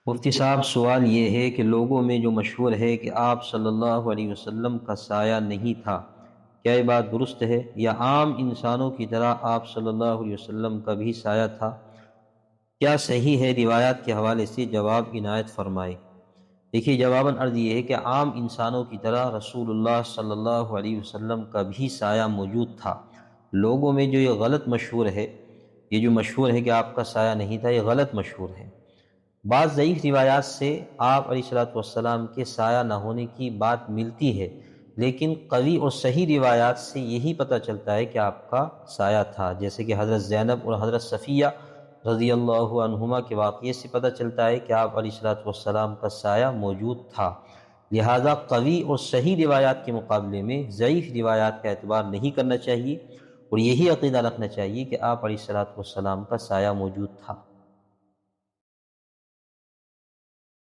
مفتی صاحب، سوال یہ ہے کہ لوگوں میں جو مشہور ہے کہ آپ صلی اللہ علیہ وسلم کا سایہ نہیں تھا، کیا یہ بات درست ہے؟ یا عام انسانوں کی طرح آپ صلی اللہ علیہ وسلم کا بھی سایہ تھا؟ کیا صحیح ہے؟ روایات کے حوالے سے جواب عنایت فرمائے۔ دیکھیے، جواباً عرض یہ ہے کہ عام انسانوں کی طرح رسول اللہ صلی اللہ علیہ وسلم کا بھی سایہ موجود تھا۔ لوگوں میں جو یہ غلط مشہور ہے، یہ جو مشہور ہے کہ آپ کا سایہ نہیں تھا، یہ غلط مشہور ہے۔ بعض ضعیف روایات سے آپ علیہ الصلوۃ والسلام کے سایہ نہ ہونے کی بات ملتی ہے، لیکن قوی اور صحیح روایات سے یہی پتہ چلتا ہے کہ آپ کا سایہ تھا، جیسے کہ حضرت زینب اور حضرت صفیہ رضی اللہ عنہما کے واقعے سے پتہ چلتا ہے کہ آپ علیہ الصلوۃ والسلام کا سایہ موجود تھا۔ لہذا قوی اور صحیح روایات کے مقابلے میں ضعیف روایات کا اعتبار نہیں کرنا چاہیے، اور یہی عقیدہ رکھنا چاہیے کہ آپ علیہ الصلوۃ والسلام کا سایہ موجود تھا۔